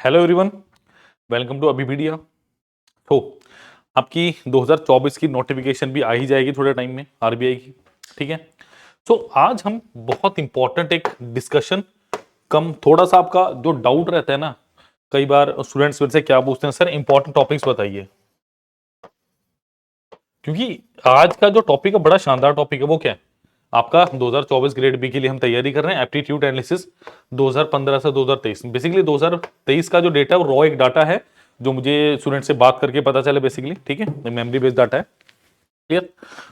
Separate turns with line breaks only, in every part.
Hello everyone, welcome to Abhipedia. तो आपकी 2024 की नोटिफिकेशन भी आ ही जाएगी थोड़े टाइम में आरबीआई की। ठीक है, तो आज हम बहुत इंपॉर्टेंट एक डिस्कशन कम थोड़ा सा आपका जो डाउट रहता है ना, कई बार स्टूडेंट्स मेरे से क्या पूछते हैं, सर इंपॉर्टेंट टॉपिक्स बताइए। क्योंकि आज का जो टॉपिक है बड़ा शानदार टॉपिक है। वो क्या है? आपका 2024 ग्रेड बी के लिए हम तैयारी कर रहे हैं, एप्टीट्यूड एनालिसिस 2015 से 2023। बेसिकली 2023 का जो डेटा है वो रॉ एक डाटा है जो मुझे स्टूडेंट से बात करके पता चला बेसिकली। ठीक है, मेमोरी बेस्ड डाटा है। क्लियर?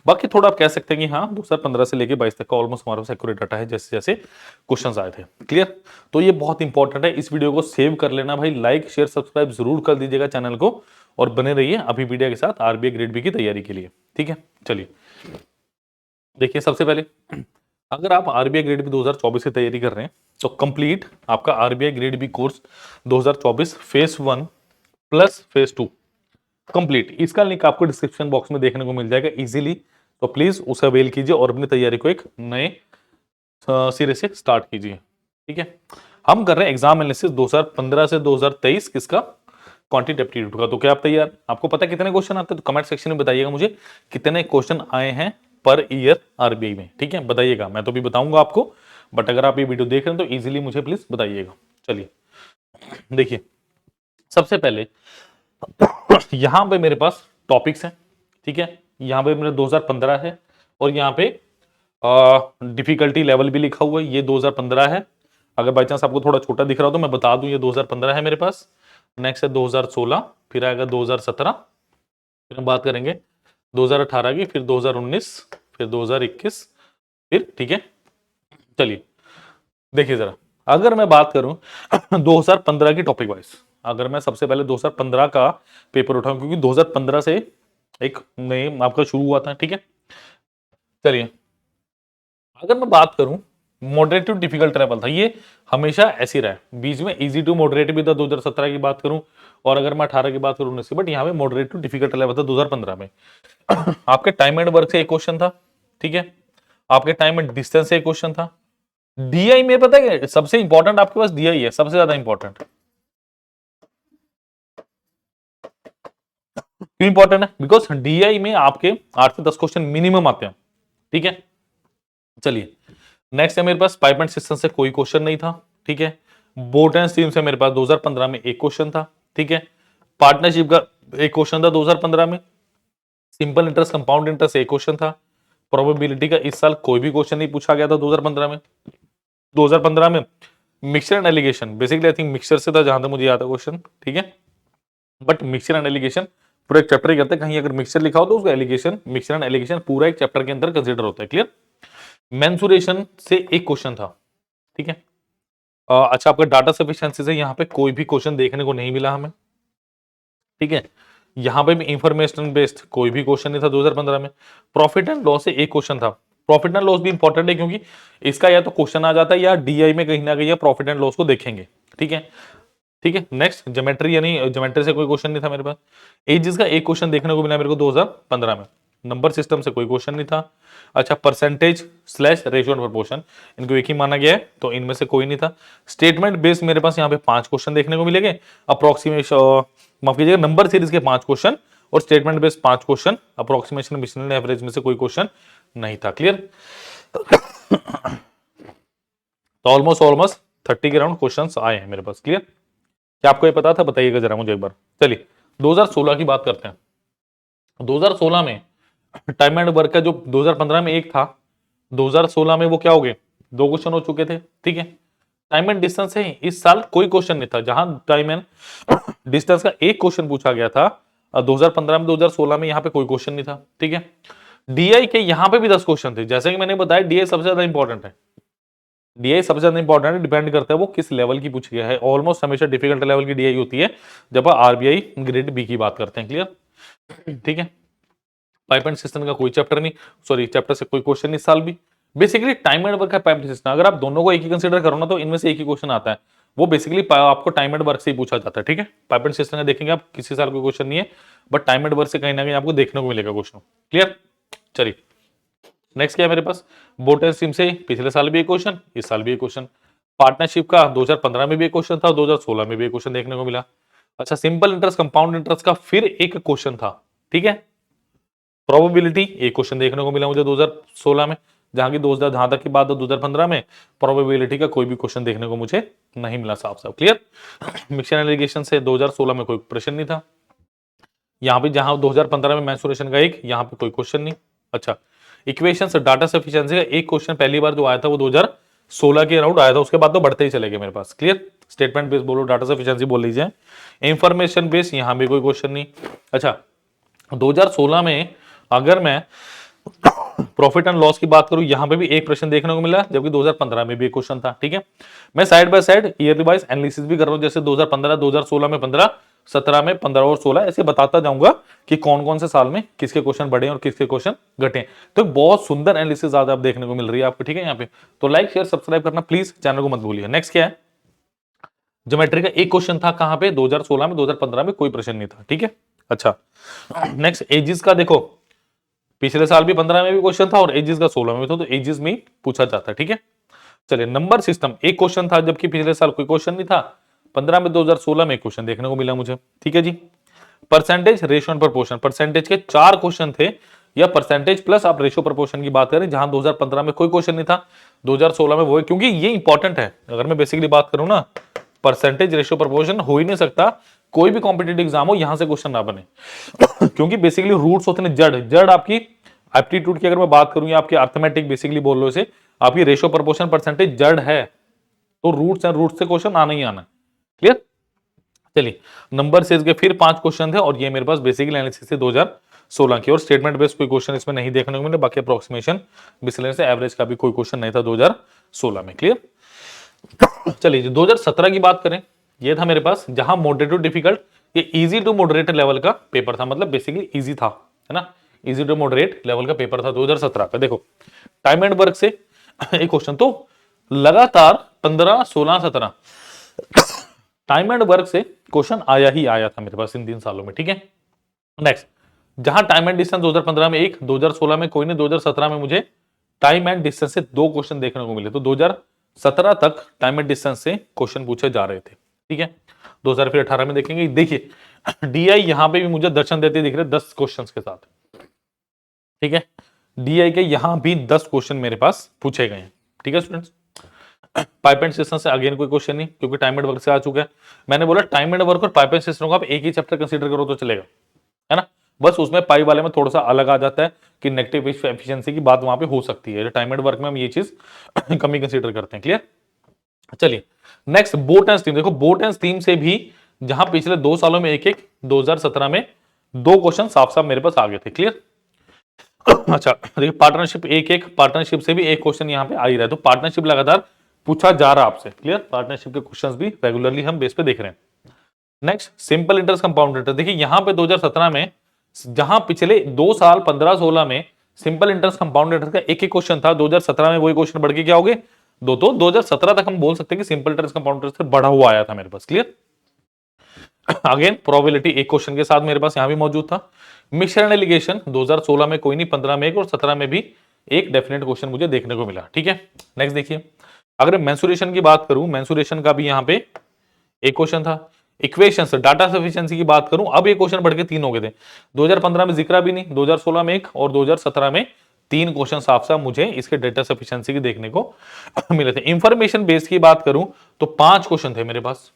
बाकी थोड़ा आप कह सकते हैं कि हाँ 2015 से लेके 22 तक का ऑलमोस्ट हमारे पास एक्यूरेट डाटा है जैसे जैसे क्वेश्चंस आए थे। क्लियर? तो ये बहुत इंपॉर्टेंट है, इस वीडियो को सेव कर लेना भाई, लाइक शेयर सब्सक्राइब जरूर कर दीजिएगा चैनल को, और बने रहिए अभिपीडिया के साथ आरबीआई ग्रेड बी की तैयारी के लिए। ठीक है, चलिए देखिए। सबसे पहले अगर आप आरबीआई ग्रेड बी 2024 की तैयारी कर रहे हैं तो कंप्लीट आपका RBI grade B course 2024 phase 1 plus phase 2 complete, इसका लिंक आपको डिस्क्रिप्शन बॉक्स में देखने को मिल जाएगा इजीली। तो प्लीज उसे अवेल कीजिए और अपनी तैयारी को एक नए सिरे से स्टार्ट कीजिए। ठीक है, हम कर रहे हैं एग्जाम एनालिसिस 2015 से 2023 किसका? क्वांटिटेटिव एप्टीट्यूड का। तो क्या आप तैयार? आपको पता है कितने क्वेश्चन आते हैं? तो कमेंट सेक्शन में बताइएगा मुझे कितने क्वेश्चन आए हैं पर ईयर आरबीआई में। ठीक है, बताइएगा, मैं तो भी बताऊंगा आपको, बट अगर आप ये वीडियो देख रहे हैं तो इजीली मुझे प्लीज बताइएगा। चलिए देखिए, सबसे पहले यहां पे मेरे पास टॉपिक्स हैं। ठीक है, यहां पे मेरे 2015 है और यहां पे डिफिकल्टी लेवल भी लिखा हुआ है, ये 2015 है। अगर बाई चांस आपको थोड़ा छोटा दिख रहा हो तो मैं बता दूं, ये 2015 है मेरे पास। नेक्स्ट है 2016, फिर आएगा 2017, फिर हम बात करेंगे 2018 की, फिर 2019, फिर 2021, फिर ठीक है। चलिए देखिए जरा, अगर मैं बात करूं 2015 की टॉपिक वाइज, अगर मैं सबसे पहले 2015 का पेपर उठाऊं, क्योंकि 2015 से एक नए आपका शुरू हुआ था। ठीक है, चलिए अगर मैं बात करूं मॉडरेट टू डिफिकल्ट लेवल था, ये हमेशा ऐसी रहा है, बीच में इजी टू मॉडरेट भी था 2017 की बात करूं, और अगर मैं 18 की बात करूं 19 की, बट यहाँ पे मॉडरेट टू डिफिकल्ट लेवल था 2015 में। आपके टाइम एंड वर्क से एक क्वेश्चन था। ठीक है, आपके टाइम एंड डिस्टेंस से एक क्वेश्चन था। डीआई में पता है सबसे इंपॉर्टेंट आपके पास डीआई है, सबसे ज्यादा इंपॉर्टेंट। क्यों इंपॉर्टेंट है? बिकॉज डीआई में आपके 8 से 10 क्वेश्चन मिनिमम आते हैं। ठीक है, चलिए नेक्स्ट है मेरे पास पाइप एंड सिस्टम से कोई क्वेश्चन नहीं था। ठीक है, बोट एंड स्ट्रीम से मेरे पास 2015 में एक क्वेश्चन था। ठीक है, पार्टनरशिप का एक क्वेश्चन था 2015 में। सिंपल इंटरेस्ट कंपाउंड इंटरेस्ट एक क्वेश्चन था। प्रोबेबिलिटी का इस साल कोई भी क्वेश्चन नहीं पूछा गया था 2015 में। 2015 में mixture and allegation, basically I think mixture से था जहां तक मुझे याद है क्वेश्चन। ठीक है, बट मिक्सचर एंड एलिगेशन पूरा एक चैप्टर ही करते हैं, कहीं अगर मिक्सचर लिखा हो तो उसका एलिगेशन, मिक्सचर एंड एलिगेशन पूरा एक चैप्टर के अंदर कंसीडर होता है। क्लियर? मेंसुरेशन से एक क्वेश्चन था। ठीक है, अच्छा आपका डाटा सफिशिएंसी से यहाँ पे कोई भी क्वेश्चन देखने को नहीं मिला हमें। ठीक है, यहाँ पे भी इंफॉर्मेशन बेस्ड कोई भी क्वेश्चन नहीं था 2015 में। प्रॉफिट एंड लॉस से एक क्वेश्चन था। प्रॉफिट एंड लॉस भी इंपॉर्टेंट है क्योंकि इसका या तो क्वेश्चन आ जाता है या डीआई में कहीं ना कहीं प्रॉफिट एंड लॉस को देखेंगे। ठीक है, ठीक है। नेक्स्ट ज्योमेट्री, यानी ज्योमेट्री से कोई क्वेश्चन नहीं था मेरे पास। एजिस का एक क्वेश्चन देखने को मिला मेरे को 2015 में। नंबर सिस्टम से कोई क्वेश्चन नहीं था। अच्छा, percentage slash ratio and proportion, इनको एक ही माना गया है तो इनमें से कोई नहीं था। स्टेटमेंट बेस्ड मेरे पास यहाँ पे 5 क्वेश्चन देखने को मिलेंगे। अप्रोक्सीमेशन, माफ कीजिएगा, नंबर सीरीज के 5 क्वेश्चन और स्टेटमेंट बेस्ड 5 क्वेश्चन। अप्रोक्सीमेशन मिशनल एवरेज में से कोई क्वेश्चन नहीं था। क्लियर? तो ऑलमोस्ट ऑलमोस्ट 30 के अराउंड क्वेश्चंस आए हैं मेरे पास। क्लियर? क्या आपको ये पता था? बताइएगा जरा मुझे एक बार। चलिए 2016 की बात करते हैं। 2016 में टाइम एंड वर्क का जो 2015 में एक था, 2016 में वो क्या हो गए? 2 क्वेश्चन हो चुके थे। ठीक है, टाइम एंड डिस्टेंस है इस साल कोई क्वेश्चन नहीं था, जहां टाइम एंड डिस्टेंस का एक क्वेश्चन पूछा गया था 2015 में, 2016 में यहाँ पे कोई क्वेश्चन नहीं था। ठीक है, डीआई के यहाँ पे भी 10 क्वेश्चन थे। जैसे कि मैंने बताया डीआई सबसे ज्यादा इंपॉर्टेंट है। डीआई सबसे ज्यादा इंपॉर्टेंट है, डिपेंड करता है वो किस लेवल की पूछ गया है। ऑलमोस्ट हमेशा डिफिकल्ट लेवल की डीआई होती है जब आरबीआई ग्रेड बी की बात करते हैं। क्लियर? ठीक है, पाइप एंड सिस्टम का कोई चैप्टर नहीं, सॉरी चैप्टर से कोई क्वेश्चन इस साल भी। बेसिकली टाइम एंड वर्क का पाइप एंड सिस्टम, अगर आप दोनों को एक ही कंसीडर करो ना तो इनमें से एक ही क्वेश्चन आता है, वो बेसिकली आपको टाइम एंड वर्क से ही पूछा जाता है। ठीक है, पाइप एंड सिस्टम का देखेंगे आप किसी साल कोई क्वेश्चन नहीं है, बट टाइम एंड वर्क से कहीं ना कहीं आपको देखने को मिलेगा क्वेश्चन। क्लियर? चलिए नेक्स्ट क्या है मेरे पास? बोट एंड स्ट्रीम से पिछले साल भी एक क्वेश्चन, इस साल भी एक क्वेश्चन। पार्टनरशिप का 2015 में भी एक क्वेश्चन था, 2016 में भी एक क्वेश्चन देखने को मिला। अच्छा, सिंपल इंटरेस्ट कंपाउंड इंटरेस्ट का फिर एक क्वेश्चन था, ठीक है। प्रोबेबिलिटी एक क्वेश्चन देखने को मिला मुझे 2016 में, जहां की 2000 जहां तक की बात है 2015 में प्रोबेबिलिटी का कोई भी क्वेश्चन देखने को मुझे नहीं मिला। साफ साफ क्लियर। मिक्सचर एलिगेशन से 2016 में कोई प्रश्न नहीं था। यहाँ पे जहां 2015 में मेंसुरेशन का एक, यहाँ पे कोई क्वेश्चन नहीं। अच्छा, इक्वेशन से डाटा सफिशिएंसी का एक क्वेश्चन पहली बार जो आया था वो 2016 के अराउंड आया था, उसके बाद तो बढ़ते ही चले गए मेरे पास। क्लियर। स्टेटमेंट बेस बोलो, डाटा सफिशिएंसी बोल लीजिए, इंफॉर्मेशन बेस, यहां भी कोई क्वेश्चन नहीं। अच्छा, 2016 में अगर मैं प्रॉफिट एंड लॉस की बात करूं, यहां पे भी एक प्रश्न देखने को मिला, जबकि 2015 में भी एक क्वेश्चन था, ठीक है। मैं side by side yearly wise analysis भी कर रहा हूं, जैसे 2015, 2016 में 15, 17 में 15 और 16, ऐसे बताता जाऊंगा कि कौन कौन से साल में किसके क्वेश्चन बढ़े और किसके क्वेश्चन घटे। तो बहुत सुंदर एनालिसिस ज्यादा आप देखने को मिल रही है आपको, ठीक है। यहाँ पे तो लाइक शेयर सब्सक्राइब करना प्लीज, चैनल को मत भूलिए। नेक्स्ट क्या है, ज्योमेट्री का एक क्वेश्चन था, कहां पे, 2016 में, 2015 में कोई प्रश्न नहीं था, ठीक है। अच्छा, नेक्स्ट एजिस का देखो, पिछले साल भी 15 में भी क्वेश्चन था और एजिस का 16 में भी था, तो एजिस में पूछा जाता है, ठीक है। चलिए, नंबर सिस्टम एक क्वेश्चन था, जबकि पिछले साल कोई क्वेश्चन नहीं था। 15 में, 2016 में एक क्वेश्चन देखने को मिला मुझे, ठीक है जी। Percentage, ratio and proportion, percentage के 4 क्वेश्चन थे, या परसेंटेज प्लस आप रेशियो प्रोपोर्शन की बात करें, जहां 2015 में कोई क्वेश्चन नहीं था, 2016 में वो है, क्योंकि ये इंपॉर्टेंट है। अगर मैं बेसिकली बात करूं ना, परसेंटेज, रेशियो, प्रोपोर्शन हो ही नहीं सकता कोई भी कॉम्पिटिटिव एग्जाम हो यहां से क्वेश्चन ना बने क्योंकि बेसिकली रूट्स होते हैं जड़ जड़ आपकी एप्टीट्यूड की अगर मैं बात करूं, या आपकी अर्थमेटिक बेसिकली बोल लो इसे, आपकी रेशियो, प्रोपोर्शन, परसेंटेज जड़ है, तो रूट्स एंड रूट्स से क्वेश्चन आना ही आना। क्लियर। चलिए, नंबर सीरीज के फिर 5 क्वेश्चन थे, और ये मेरे पास बेसिकली एनालिसिस थे 2016 की, और स्टेटमेंट बेस्ड कोई क्वेश्चन इसमें नहीं देखने को मिले, बाकी अप्रोक्सीमेशन, मिसलेनियस, एवरेज का भी कोई क्वेश्चन नहीं था 2016 में। क्लियर। चलिए, 2017 की बात करें, ये था मेरे पास, जहां मॉडरेट टू डिफिकल्ट, ये इजी टू मॉडरेट लेवल का पेपर था, मतलब बेसिकली इजी था, है ना, इजी टू मॉडरेट लेवल का पेपर था 2017 का। देखो, टाइम एंड वर्क से एक क्वेश्चन, तो लगातार 15, 16, 17 टाइम एंड वर्क से क्वेश्चन आया ही आया था मेरे पास इन 3 सालों में, ठीक है। नेक्स्ट, जहां टाइम एंड डिस्टेंस 2015 में एक, 2016 में कोई नहीं, 2017 में मुझे टाइम एंड डिस्टेंस से 2 क्वेश्चन देखने को मिले, तो 2017 तक टाइम एंड डिस्टेंस से क्वेश्चन पूछे जा रहे थे, ठीक है। 2018 में देखेंगे, देखिए डीआई यहां पे भी मुझे दर्शन देते दिख रहे 10 क्वेश्चन के साथ, ठीक है। डीआई के यहां भी 10 क्वेश्चन मेरे पास पूछे गए हैं, ठीक है स्टूडेंट्स। पाइप एंड सिस्टम से अगेन कोई क्वेश्चन नहीं, क्योंकि टाइम एंड वर्क से आ चुका है। मैंने बोला टाइम एंड वर्क और पाइप एंड सिस्टम को आप एक ही चैप्टर कंसीडर करो तो चलेगा, है ना। बस उसमें पाई वाले में थोड़ा सा अलग आ जाता है कि नेगेटिव एफिशिएंसी की बात वहां पे हो सकती है, टाइम एंड वर्क में हम ये चीज कमी कंसीडर करते हैं। क्लियर। चलिए, नेक्स्ट बोट एंड स्टीम, देखो बोट एंड स्टीम से भी जहां पिछले 2 सालों में एक एक, 2017 में 2 क्वेश्चन साफ साफ मेरे पास आ गए थे। क्लियर। अच्छा, देखिए पार्टनरशिप एक एक, पार्टनरशिप से भी एक क्वेश्चन यहाँ पे आ ही रहा है, तो पार्टनरशिप लगातार पूछा जा रहा है आपसे। क्लियर। पार्टनरशिप के क्वेश्चंस भी रेगुलरली हम बेस पे देख रहे हैं। Next, simple interest compound interest, देखिए यहां पे 2017 में, जहां पिछले 2 साल 15-16 में सिंपल इंटरेस्ट कंपाउंड इंटरेस्ट का एक एक क्वेश्चन था, 2017 में वही क्वेश्चन बढ़ के क्या हो गए 2, तो 2017 तक हम बोल सकते हैं कि सिंपल इंटरेस्ट कंपाउंड इंटरेस्ट बढ़ा हुआ आया था मेरे पास। क्लियर। अगेन प्रोबेबिलिटी एक क्वेश्चन के साथ मेरे पास यहां भी मौजूद था। मिक्सचर एंड एलिगेशन 2016 में कोई नहीं, 15 में एक, और 17 में भी एक डेफिनेट क्वेश्चन मुझे देखने को मिला, ठीक है। नेक्स्ट देखिए, अगर मेंसुरेशन की बात करूं, मेंसुरेशन का भी यहां पे एक क्वेश्चन था। इक्वेशंस, डाटा सफिशिएंसी की बात करूं, अब ये क्वेश्चन बढ़ के 3 हो गए थे। 2015 में जिक्र भी नहीं, 2016 में एक, और 2017 में 3 क्वेश्चन साफ साफ मुझे इसके डाटा सफिशिएंसी के देखने को मिले थे। इंफॉर्मेशन बेस की बात करूं तो 5 क्वेश्चन थे मेरे पास,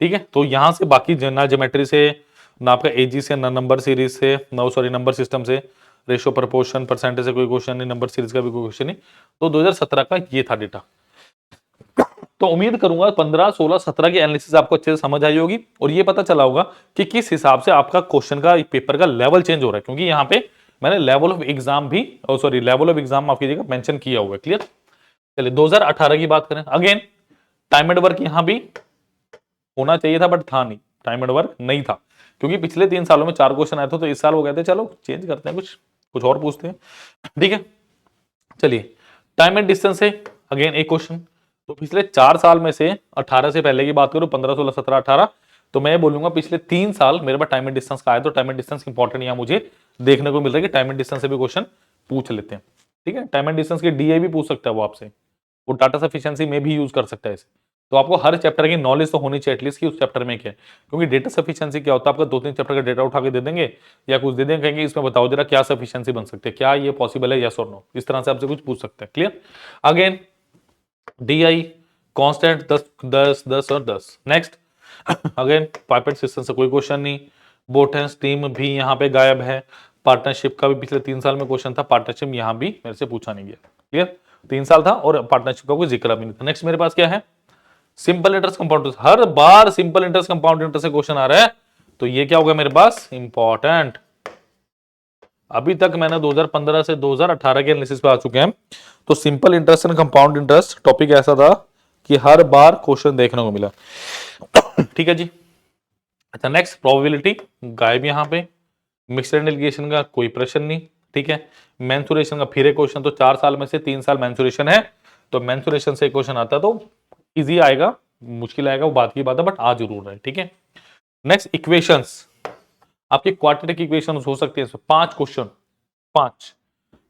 ठीक है। तो यहां से बाकी ना ज्योमेट्री से, ना आपका एजी से, ना नंबर सीरीज से, ना सॉरी नंबर सिस्टम से, रेशियो प्रोपोर्शन, परसेंटेज से कोई क्वेश्चन नहीं, नंबर सीरीज का भी कोई क्वेश्चन नहीं। तो 2017 का ये था डेटा। तो उम्मीद करूंगा 15, 16, 17 की एनालिसिस आपको अच्छे से समझ आई होगी, और ये पता चला होगा कि किस हिसाब से आपका क्वेश्चन का पेपर का लेवल चेंज हो रहा है, क्योंकि यहाँ पे मैंने लेवल ऑफ एग्जाम भी, सॉरी लेवल ऑफ एग्जाम माफ कीजिएगा, मेंशन किया हुआ है। क्लियर। चलिए, 2018 की बात करें, अगेन टाइम एंड वर्क यहां भी होना चाहिए था, बट था नहीं, टाइम एंड वर्क नहीं था, क्योंकि पिछले 3 सालों में 4 क्वेश्चन आए थे, तो इस साल वो कहते हैं चलो चेंज करते हैं, कुछ कुछ और पूछते हैं, ठीक है। चलिए, टाइम एंड डिस्टेंस से अगेन एक क्वेश्चन, तो पिछले 4 साल में से 18 से पहले की बात करूं, 15, 16, 17, 18, तो मैं बोलूंगा पिछले 3 साल मेरे पास टाइम एंड डिस्टेंस का आया, तो टाइम एंड डिस्टेंस इंपॉर्टेंट यहां मुझे देखने को मिल रहा है कि टाइम एंड डिस्टेंस से भी क्वेश्चन पूछ लेते हैं। ठीक है, टाइम एंड डिस्टेंस के डीआई भी पूछ सकता है वो आपसे, वो डाटा सफिशिएंसी में भी यूज कर सकता है इसे। तो आपको हर चैप्टर की नॉलेज तो होनी चाहिए एटलीस्ट कि उस चैप्टर में क्या है, क्योंकि डेटा सफिशिएंसी क्या होता है, आपका 2-3 चैप्टर का डेटा उठा के दे देंगे या कुछ दे देंगे, कहेंगे इसमें बताओ जरा क्या सफिशिएंसी बन सकती है, क्या ये पॉसिबल है, यस और नो, इस तरह से आपसे कुछ पूछ सकते हैं। क्लियर। अगेन डीआई कांस्टेंट 10 10 10 और 10। नेक्स्ट अगेन पाइपेट सिस्टम से कोई क्वेश्चन नहीं, बोटन स्टीम भी यहाँ पे गायब है, पार्टनरशिप का भी पिछले 3 साल में क्वेश्चन था, पार्टनरशिप यहाँ भी मेरे से पूछा नहीं गया। क्लियर, 3 साल था और पार्टनरशिप का कोई जिक्र भी नहीं था। नेक्स्ट मेरे पास क्या है, सिंपल इंटरेस्ट कंपाउंड इंटरेस्ट, हर बार सिंपल इंटरेस्ट कंपाउंड इंटरेस्ट से क्वेश्चन आ रहा है, तो ये क्या होगा मेरे पास इंपॉर्टेंट। अभी तक मैंने 2015 से 2018 के एनालिसिस पे आ चुके हैं, तो simple interest and compound interest topic ऐसा था कि हर बार क्वेश्चन देखने को मिला। ठीक है जी। अच्छा नेक्स्ट प्रोबेबिलिटी गायब यहाँ पे, मिक्सड एलिगेशन का कोई प्रश्न नहीं। ठीक है, मेंसुरेशन का फिर एक क्वेश्चन, तो 4 साल में से 3 साल मेंसुरेशन है, तो मेंसुरेशन से क्वेश्चन आता तो इजी आएगा, मुश्किल आएगा वो बात की बात है, बट आ जरूर है। ठीक है, नेक्स्ट इक्वेशंस, आपके क्वाड्रेटिक इक्वेशंस हो सकते हैं 5 क्वेश्चन, 5,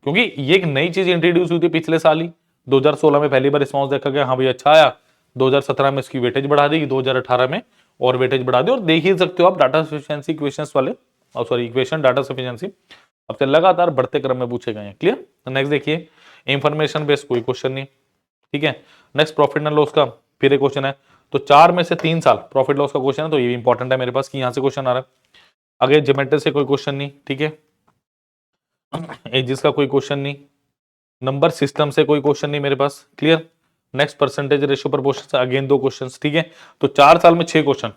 क्योंकि ये एक नई चीज इंट्रोड्यूस हुई थी पिछले साल ही, 2016 में पहली बार रिस्पॉन्स देखा गया, हाँ भाई अच्छा आया, 2017 में इसकी वेटेज बढ़ा दी, 2018 में और वेटेज बढ़ा दी, और देख ही सकते हो आप डाटा सफिशिएंसी इक्वेशंस वाले, सॉरी इक्वेशन डाटा सफिशिएंसी अब से लगातार बढ़ते क्रम में पूछे गए हैं। क्लियर। नेक्स्ट देखिए इंफॉर्मेशन बेस्ड कोई क्वेश्चन नहीं। ठीक है, नेक्स्ट प्रॉफिट एंड लॉस का फिर एक क्वेश्चन है, तो 4 में से 3 साल प्रॉफिट लॉस का क्वेश्चन है, तो ये भी इंपॉर्टेंट है मेरे पास कि यहां से क्वेश्चन आ रहा है। आगे ज्योमेट्री से कोई क्वेश्चन नहीं। ठीक है, एजिस का कोई क्वेश्चन नहीं, नंबर सिस्टम से कोई क्वेश्चन नहीं मेरे पास। Clear. Next percentage ratio proportion से अगेन 2 क्वेश्चंस। ठीक है, तो 4 साल में 6 क्वेश्चन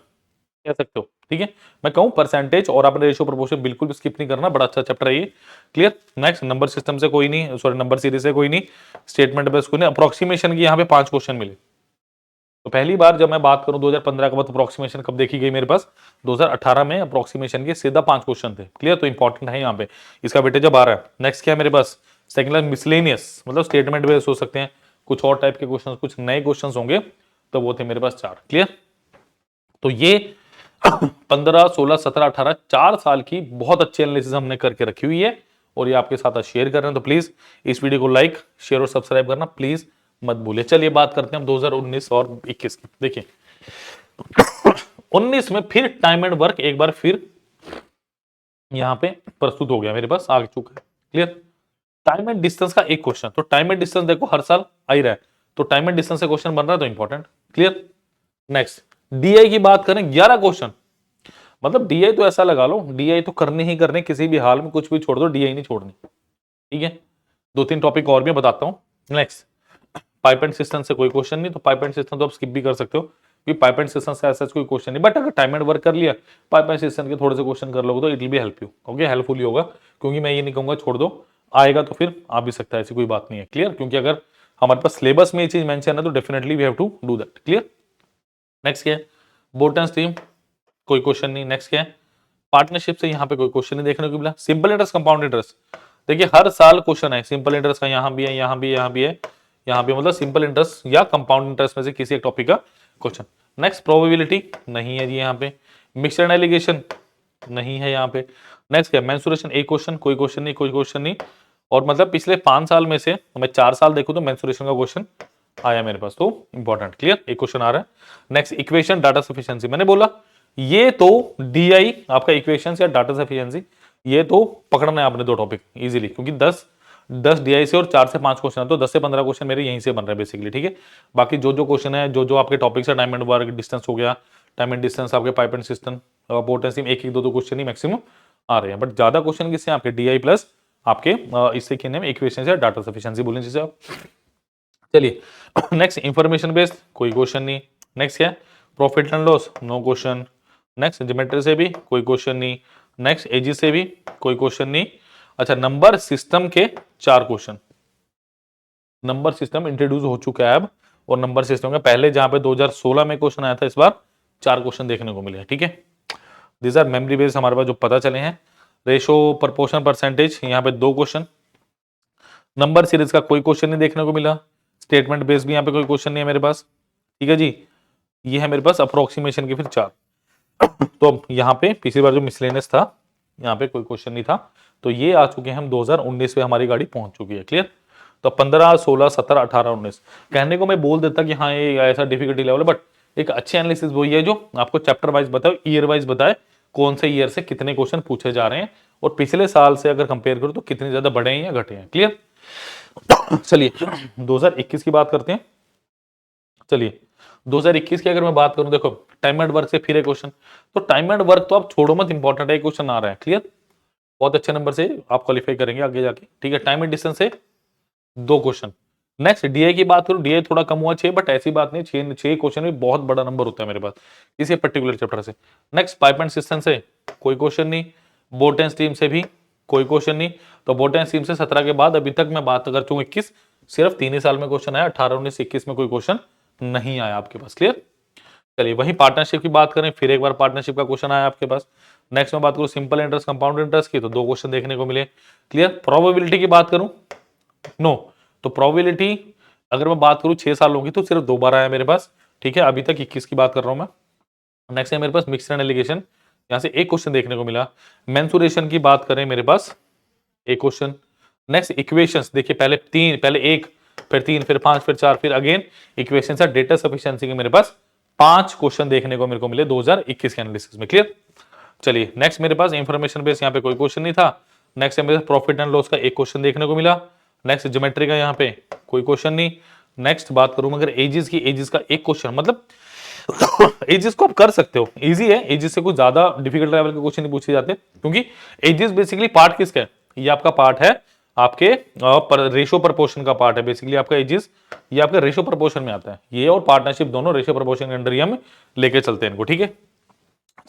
कह सकते हो। ठीक है, मैं कहूं परसेंटेज और आपने रेशियो प्रपोर्शन बिल्कुल भी स्किप नहीं करना, बड़ा अच्छा चैप्टर है ये। क्लियर। नेक्स्ट नंबर सिस्टम से कोई नहीं, सॉरी नंबर सीरीज से कोई नहीं, स्टेटमेंट बेस्ड कोई नहीं, अप्रोक्सीमेशन की यहाँ पे 5 क्वेश्चन मिले। तो पहली बार जब मैं बात करूं 2015 के बाद अप्रोक्सीमेशन कब देखी गई मेरे पास, 2018 में अप्रोक्सीमेशन के सीधा 5 क्वेश्चन थे। क्लियर, तो इंपॉर्टेंट है यहाँ पे, इसका वेटेज अब आ रहा है। नेक्स्ट क्या है मेरे पास, सेकंड मिसलेनियस, मतलब स्टेटमेंट बेस्ड हो सकते हैं, कुछ और टाइप के क्वेश्चन, कुछ नए क्वेश्चन होंगे, तो वो थे मेरे पास 4। क्लियर, तो ये 15, 16, 17, 18 4 साल की बहुत अच्छी एनालिसिस हमने करके रखी हुई है, और ये आपके साथ शेयर कर रहे हैं, तो प्लीज इस वीडियो को लाइक शेयर और सब्सक्राइब करना प्लीज मत भूलिए। चलिए बात करते हैं हम 2019 और 21 की। देखिए 19 में फिर टाइम एंड वर्क एक बार फिर यहां पे प्रस्तुत हो गया, मेरे पास आ चुका है। क्लियर, टाइम एंड डिस्टेंस का एक क्वेश्चन, तो टाइम एंड डिस्टेंस देखो हर साल आ ही रहा है, तो टाइम एंड डिस्टेंस से क्वेश्चन बन रहा है, तो इंपॉर्टेंट। क्लियर। नेक्स्ट डीआई की बात करें, 11 क्वेश्चन, मतलब डीआई तो ऐसा लगा लो, डीआई तो करने ही करने, किसी भी हाल में कुछ भी छोड़ दो, डीआई नहीं छोड़नी। ठीक है, 2-3 टॉपिक और भी बताता हूं। नेक्स्ट पाइप एंड सिस्टम से कोई क्वेश्चन नहीं, तो पाइप एंड सिस्टम तो आप स्किप भी कर सकते हो, क्योंकि पाइप एंड सिस्टम से ऐसा कोई क्वेश्चन नहीं, बट अगर टाइम एंड वर्क कर लिया, पाइप एंड सिस्टम के थोड़े से क्वेश्चन कर लोगे तो it will be help you. Okay, helpful ही होगा, क्योंकि मैं ये नहीं कहूंगा छोड़ दो, आएगा तो फिर आ भी सकता है, ऐसी कोई बात नहीं है। क्लियर, क्योंकि अगर हमारे पास सिलेबस में ये चीज मेंशन है तो definitely we have to do that. Clear. Next क्या है, बोल्टन स्ट्रीम कोई क्वेश्चन नहीं। नेक्स्ट क्या है, पार्टनरशिप से यहाँ पे कोई क्वेश्चन नहीं देखने को मिला। सिंपल इंटरेस्ट कंपाउंड इंटरेस्ट, देखिए हर साल क्वेश्चन है सिंपल इंटरेस्ट का, यहाँ भी है, यहाँ भी है, यहाँ भी है, यहाँ पे, मतलब सिंपल इंटरेस्ट या कंपाउंड इंटरेस्ट में से किसी एक टॉपिक का क्वेश्चन। नेक्स्ट प्रोबेबिलिटी नहीं है जी यहाँ पे, मिक्सड एलिगेशन नहीं है यहाँ पे। नेक्स्ट क्या, मेंसुरेशन एक क्वेश्चन, कोई क्वेश्चन नहीं, कोई क्वेश्चन नहीं, और मतलब पिछले 5 साल में से मैं 4 साल देखूं तो मेंसुरेशन का क्वेश्चन आया मेरे पास, तो इंपॉर्टेंट। क्लियर, एक क्वेश्चन आ रहा है। नेक्स्ट इक्वेशन डाटा सफिशिएंसी, मैंने बोला ये तो डीआई आपका इक्वेशन या डाटा सफिशिएंसी, ये तो पकड़ना है आपने 2 टॉपिक इजीली, क्योंकि 10 डीआई से और 4 से 5 क्वेश्चन है, तो 10 से 15 क्वेश्चन मेरे यहीं से बन रहे हैं बेसिकली। ठीक है, बाकी जो जो क्वेश्चन है, जो जो आपके टॉपिक्स है, टाइम एंड वर्क डिस्टेंस हो गया, टाइम एंड डिस्टेंस आपके पाइप एंड सिस्टम पोटेंशियम, एक 2 क्वेश्चन ही मैक्सिमम आ रहे हैं, बट ज्यादा क्वेश्चन किससे आपके डीआई प्लस आपके इससे कहने में इक्वेशन या डाटा सफिशिएंसी बोलें जिसे आप। चलिए नेक्स्ट इंफॉर्मेशन बेस्ड कोई क्वेश्चन नहीं। नेक्स्ट क्या है, profit and loss no question. Next geometry से भी कोई क्वेश्चन नहीं। नेक्स्ट एजी से भी कोई क्वेश्चन नहीं। अच्छा नंबर सिस्टम के 4 क्वेश्चन, नंबर सिस्टम इंट्रोड्यूस हो चुका है अब, और नंबर सिस्टम का पहले जहां पे 2016 में क्वेश्चन आया था, इस बार 4 क्वेश्चन देखने को मिले हैं। ठीक है, दीज आर मेमोरी बेस्ड हमारे पास जो पता चले हैं। रेशो प्रपोर्शन परसेंटेज यहाँ पे 2 क्वेश्चन, नंबर सीरीज का कोई क्वेश्चन नहीं देखने को मिला, स्टेटमेंट बेस्ड भी यहाँ पे कोई क्वेश्चन नहीं है मेरे पास। ठीक है जी, ये है मेरे पास अप्रोक्सीमेशन के फिर 4। तो यहाँ पे पिछली बार जो मिसलेनियस था, यहाँ पे कोई क्वेश्चन नहीं था, तो ये आ चुके हैं हम 2019 में, हमारी गाड़ी पहुंच चुकी है। क्लियर, तो 15, 16, 17, 18, 19 कहने को मैं बोल देता कि हाँ ये ऐसा डिफिकल्टी लेवल है, बट एक अच्छी एनालिसिस वही है जो आपको चैप्टर वाइज बताए, ईयर वाइज बताए कौन से ईयर से कितने क्वेश्चन पूछे जा रहे हैं और पिछले साल से अगर कंपेयर करो तो कितने ज्यादा बढ़े हैं या घटे हैं। क्लियर। चलिए 2021 की बात करते हैं। चलिए 2021 की अगर मैं बात करूं, देखो टाइम एंड वर्क से फिर एक क्वेश्चन, तो टाइम एंड वर्क तो आप छोड़ो मत, इंपॉर्टेंट है, क्वेश्चन आ रहा है। क्लियर, बहुत अच्छे नंबर से आप क्वालिफाई करेंगे आगे जाके। ठीक है, टाइम एंड डिस्टेंस से 2 क्वेश्चन। नेक्स्ट डीआई की बात करूं, डीआई थोड़ा कम हुआ 6, बट ऐसी बात नहीं, 6 क्वेश्चन भी बहुत बड़ा नंबर होता है मेरे पास किसी पर्टिकुलर चैप्टर से। नेक्स्ट पाइप एंड सिस्टम से कोई क्वेश्चन नहीं, बोट एंड स्टीम से भी कोई क्वेश्चन नहीं। तो बोट एंड स्टीम से 17 के बाद अभी तक मैं बात कर चुका 21, सिर्फ 3 ही साल में क्वेश्चन आया, 18, 19, 21 में कोई क्वेश्चन नहीं आया आपके पास। क्लियर। चलिए वही पार्टनरशिप की बात करें, फिर एक बार पार्टनरशिप का क्वेश्चन आया आपके पास। नेक्स्ट मैं बात करूं सिंपल इंटरेस्ट कंपाउंड इंटरेस्ट की, तो 2 क्वेश्चन देखने को मिले। क्लियर। प्रोबेबिलिटी की बात करूं, नो, तो प्रोबेबिलिटी अगर मैं बात करूं 6 साल होगी तो सिर्फ 2 बार आया मेरे पास। ठीक है, अभी तक 21 की बात कर रहा हूं मैं। नेक्स्ट है मेरे पास मिक्सड एंड एलिगेशन, यहां से एक क्वेश्चन देखने को मिला। मेंसुरेशन की बात करें मेरे पास एक क्वेश्चन। नेक्स्ट इक्वेशंस, देखिए पहले 3, पहले 1, फिर 3, फिर 5, फिर 4, फिर अगेन इक्वेशंस और डेटा सफिशिएंसी के मेरे पास 5 क्वेश्चन देखने को मेरे को मिले 2021 के एनालिसिस में। क्लियर। चलिए नेक्स्ट मेरे पास इंफॉर्मेशन बेस, यहाँ पे कोई क्वेश्चन नहीं था। नेक्स्ट मेरे पास प्रॉफिट एंड लॉस का एक क्वेश्चन देखने को मिला। नेक्स्ट ज्योमेट्री का यहाँ पे कोई क्वेश्चन नहीं। नेक्स्ट बात करूं अगर एजिस की, एजिस का एक क्वेश्चन, मतलब एजिस को आप कर सकते हो, इजी है, एजिस से कुछ ज्यादा डिफिकल्ट लेवल के क्वेश्चन नहीं पूछे जाते, क्योंकि एजिस बेसिकली पार्ट किसका है, ये आपका पार्ट है आपके रेशो प्रपोर्शन का पार्ट है बेसिकली आपका एजिस, ये आपका रेशो प्रपोर्शन में आता है, ये और पार्टनरशिप दोनों रेशो प्रपोर्शन के अंडर ही हम लेके चलते हैं इनको। ठीक है,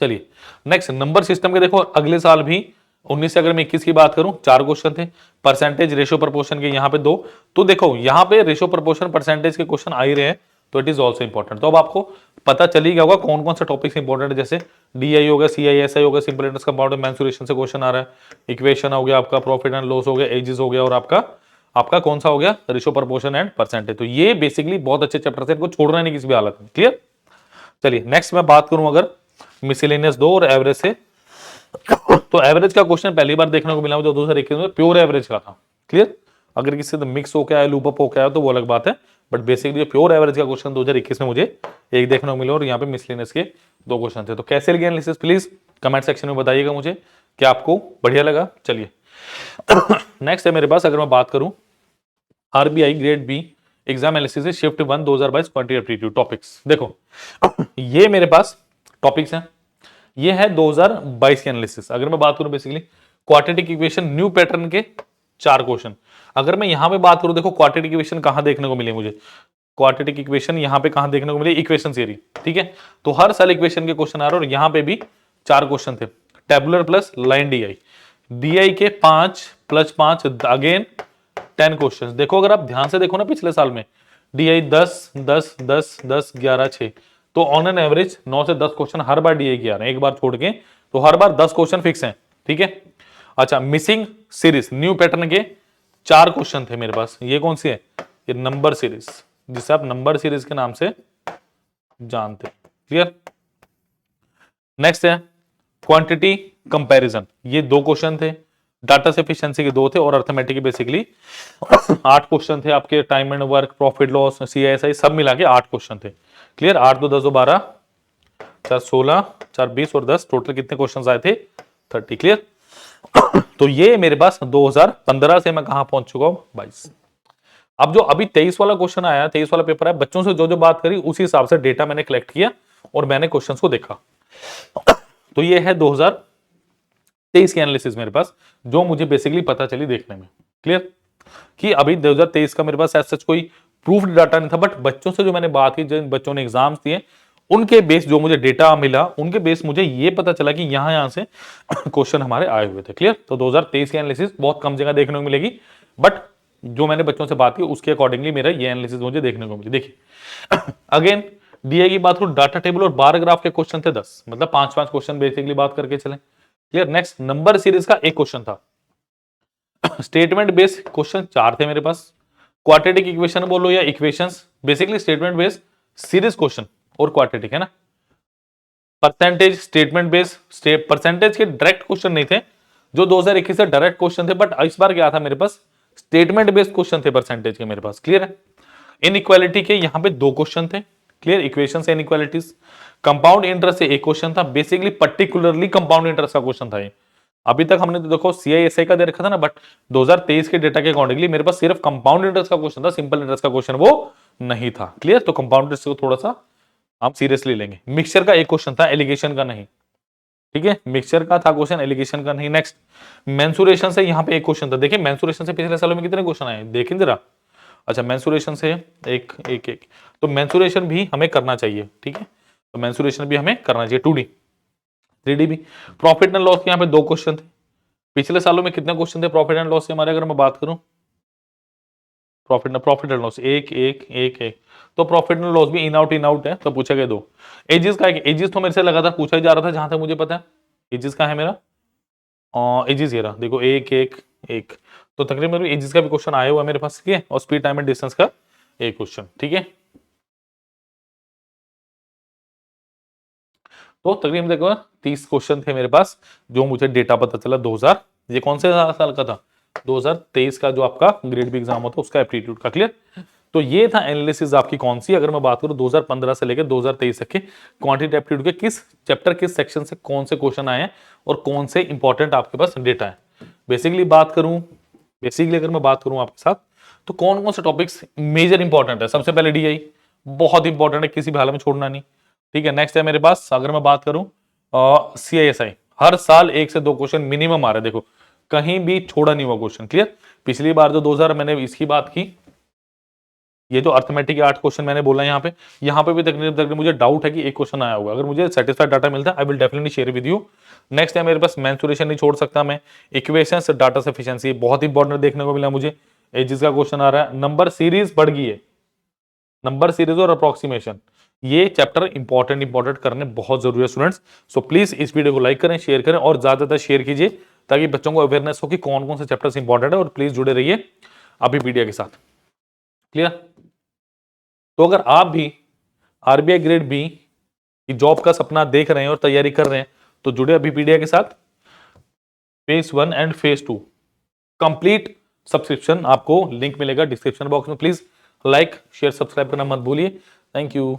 चलिए नेक्स्ट नंबर सिस्टम के देखो अगले साल भी 19 से अगर मैं 21 की बात करूं 4 क्वेश्चन थे, परसेंटेज रेशो प्रपोर्शन के यहाँ पे 2, तो देखो यहाँ पे रेशो प्रपोर्शन परसेंटेज के क्वेश्चन आ ही रहे हैं, तो इट इज ऑल्सो इंपॉर्टेंट। तो अब आपको पता चल ही गया होगा कौन कौन से टॉपिक्स इंपॉर्टेंट है, जैसे डीआई होगा, सीआईएसआई होगा, सिंपल इंटरेस्ट कंपाउंड मेंसुरेशन से क्वेश्चन आ रहा है, इक्वेशन हो गया आपका, प्रॉफिट एंड लॉस हो गया, एजेस हो गया, और आपका कौन सा हो गया, रेशो प्रपोर्शन एंड परसेंटेज। तो ये बेसिकली बहुत अच्छे चैप्टर है, इनको छोड़ना नहीं किसी भी हालत में। क्लियर। चलिए नेक्स्ट मैं बात करूं अगर मिसलेनियस 2 और एवरेज से, तो एवरेज का क्वेश्चन पहली बार देखने को मिला मुझे 2021 में, प्योर एवरेज का था। क्लियर। अगर किसी से मिक्स होकर आया, लूप अप होकर आया तो वो अलग बात है, बट बेसिकली प्योर एवरेज का क्वेश्चन 2021 में मुझे एक देखने को मिला, और यहाँ पे मिसलेनियस के 2 क्वेश्चन थे। तो कैसे लगे एनालिसिस प्लीज कमेंट सेक्शन में बताइएगा मुझे, क्या आपको बढ़िया लगा। चलिए नेक्स्ट है मेरे पास अगर मैं बात करूं RBI grade B exam analysis shift 1 2022 quantity aptitude topics. देखो ये मेरे पास टॉपिक्स हैं, ये है 2022 के एनालिसिस। अगर मैं बात करूं basically quadratic equation new pattern के 4 क्वेश्चन। अगर मैं यहां पे बात करूं, देखो क्वाड्रेटिक इक्वेशन कहां देखने को मिले मुझे, क्वाड्रेटिक इक्वेशन यहां पे कहां देखने को मिले, इक्वेशन सीरीज। ठीक है, तो हर साल इक्वेशन के क्वेश्चन आ रहे और यहां पे भी 4 क्वेश्चन थे, tabular plus line DI, DI के 5 + 5 अगेन 10 क्वेश्चन। देखो अगर आप ध्यान से देखो ना पिछले साल में डीआई 10 10 10 10 11 6, तो ऑन एन एवरेज 9 से 10 क्वेश्चन हर बार डीआई के आ रहे हैं, एक बार छोड़ के, तो हर बार 10 क्वेश्चन फिक्स हैं। ठीक है, अच्छा मिसिंग सीरीज न्यू पैटर्न के 4 क्वेश्चन थे मेरे पास, ये कौन सी है, ये नंबर सीरीज, जिसे आप नंबर सीरीज के नाम से जानते हैं। क्लियर। नेक्स्ट है क्वांटिटी कंपैरिजन, ये 2 क्वेश्चन थे, डाटा सफिशिएंसी के 2 थे, और अर्थमेटिक बेसिकली 8 क्वेश्चन थे आपके, time and work, profit loss, CI SI सब मिला के 8 क्वेश्चन थे। क्लियर। 8 2 10 12 4 16 4 20 और 10, टोटल कितने क्वेश्चन आए थे, 30। क्लियर। तो ये मेरे पास 2015 से मैं कहां पहुंच चुका हूं, 22। अब जो अभी 23 वाला क्वेश्चन आया, 23 वाला पेपर है, बच्चों से जो जो बात करी उसी हिसाब से डेटा मैंने कलेक्ट किया और मैंने क्वेश्चंस को देखा। तो ये है 2023 की एनालिसिस मेरे पास, जो मुझे बेसिकली पता चली देखने में। क्लियर, कि अभी 2023 का मेरे पास ऐसा कोई प्रूफ्ड डाटा नहीं था, बट बच्चों से जो मैंने बात की, जिन बच्चों ने एग्जाम्स दिए, उनके बेस जो मुझे डेटा मिला, उनके बेस मुझे ये पता चला कि यहां से क्वेश्चन हमारे आए हुए थे। क्लियर। तो 2023 की एनालिसिस बहुत कम जगह देखने को मिलेगी, बट जो मैंने बच्चों से बात की उसके अकॉर्डिंगली मेरा ये एनालिसिस मुझे देखने को मिली। देखिए अगेन डीए की बात करूं, डाटा टेबल और बार ग्राफ के क्वेश्चन थे 10, मतलब 5-5 क्वेश्चन बेसिकली बात करके चले। क्लियर। नेक्स्ट नंबर सीरीज का एक क्वेश्चन था, स्टेटमेंट बेस्ड क्वेश्चन 4 थे मेरे पास, क्वाड्रेटिक इक्वेशन बोलो या equations, basically statement based series question और क्वाड्रेटिक है ना, परसेंटेज स्टेटमेंट बेस्ड, परसेंटेज के डायरेक्ट क्वेश्चन नहीं थे जो 2021 से डायरेक्ट क्वेश्चन थे, बट इस बार क्या था मेरे पास स्टेटमेंट बेस्ड क्वेश्चन थे परसेंटेज के मेरे पास, क्लियर है। इनइक्वालिटी के यहाँ पे 2 क्वेश्चन थे, क्लियर, इक्वेशन से इनइक्वालिटीज। कंपाउंड इंटरेस्ट से 1 क्वेश्चन था, बेसिकली पर्टिकुलरली कंपाउंड इंटरेस्ट का क्वेश्चन था ये। अभी तक हमने तो देखो CISI का दे रखा था ना, बट 2023 के डेटा के अकॉर्डिंगली मेरे पास सिर्फ कंपाउंड इंटरेस्ट का क्वेश्चन था, सिंपल इंटरेस्ट का क्वेश्चन वो नहीं था, क्लियर। तो कंपाउंड इंटरेस्ट को थोड़ा सा हम सीरियसली लेंगे। मिक्सचर का 1 क्वेश्चन था, एलिगेशन का नहीं, ठीक है, मिक्सचर का था क्वेश्चन, एलिगेशन का नहीं। नेक्स्ट मेंसुरेशन से यहाँ पे 1 क्वेश्चन था। देखिए मेंसुरेशन से पिछले सालों में कितने क्वेश्चन आए देखें जरा। अच्छा मेंसुरेशन से एक एक एक तो मेंसुरेशन भी हमें करना चाहिए, ठीक है, तो मेंसुरेशन भी हमें करना चाहिए। 2D 3D भी। प्रॉफिट एंड लॉस के यहाँ पे 2 क्वेश्चन थे। पिछले सालों में कितने क्वेश्चन थे प्रॉफिट एंड लॉस से हमारे, अगर मैं बात करूं प्रॉफिट एंड लॉस एक एक एक एक, तो प्रॉफिट एंड लॉस भी इन आउट है, तो पूछा गया 2। एजिस का, एजिस तो मेरे से लगातार पूछा ही जा रहा था जहां तक मुझे पता है। एजिस का है मेरा, एजिस ये रहा देखो, एक एक एक, तो तकरीबन एजिस का भी क्वेश्चन आया हुआ है मेरे पास, ठीक है, और स्पीड टाइम एंड डिस्टेंस का 1 क्वेश्चन, ठीक है। तो तकरीबन देखो 30 क्वेश्चन थे मेरे पास, जो मुझे डेटा पता चला 2000, ये कौन से साल का था, 2023 का जो आपका ग्रेड बी एग्जाम होता है उसका एप्टीट्यूड का, क्लियर। तो ये था एनालिसिस आपकी कौन सी, अगर मैं बात करूं 2015 से लेकर 2023 तक के क्वांटिटी एप्टीट्यूड के किस चैप्टर किस सेक्शन से कौन से क्वेश्चन आए हैं और कौन से इंपॉर्टेंट आपके पास डेटा है। बेसिकली अगर मैं बात करूं आपके साथ, तो कौन कौन से टॉपिक्स मेजर इंपॉर्टेंट है। सबसे पहले DI बहुत इंपॉर्टेंट है, किसी भी हाल में छोड़ना नहीं, ठीक है। नेक्स्ट है मेरे पास, अगर मैं बात करूं CISI, हर साल 1 से 2 क्वेश्चन मिनिमम आ रहे हैं, देखो कहीं भी छोड़ा नहीं हुआ क्वेश्चन, क्लियर। पिछली बार जो 2000 मैंने इसकी बात की, ये जो अर्थमेटिक 8 क्वेश्चन मैंने बोला यहाँ पे भी तकरीबन मुझे डाउट है कि 1 क्वेश्चन आया होगा। अगर मुझे सेटिस्फाइड डाटा मिलता है I will definitely share with you. Next है मेरे पास मेंसुरेशन नहीं छोड़ सकता मैं, इक्वेशंस, डाटा सफिशिएंसी बहुत इंपॉर्टेंट देखने को मिला मुझे, एजिस का क्वेश्चन आ रहा है, नंबर सीरीज बढ़ गई है, नंबर सीरीज और अप्रोक्सीमेशन, ये चैप्टर इंपॉर्टेंट करने बहुत जरूरी है स्टूडेंट्स। सो प्लीज इस वीडियो को लाइक करें, शेयर करें और ज्यादा शेयर कीजिए, ताकि बच्चों को अवेयरनेस हो कि कौन कौन से चैप्टर्स इंपॉर्टेंट है, और प्लीज जुड़े रहिए अभी मीडिया के साथ, क्लियर। तो अगर आप भी RBI ग्रेड बी की जॉब का सपना देख रहे हैं और तैयारी कर रहे हैं, तो जुड़े अभी पीडिया के साथ। Phase 1 and phase 2 complete subscription आपको लिंक मिलेगा डिस्क्रिप्शन बॉक्स में। प्लीज लाइक शेयर सब्सक्राइब करना मत भूलिए। Thank you.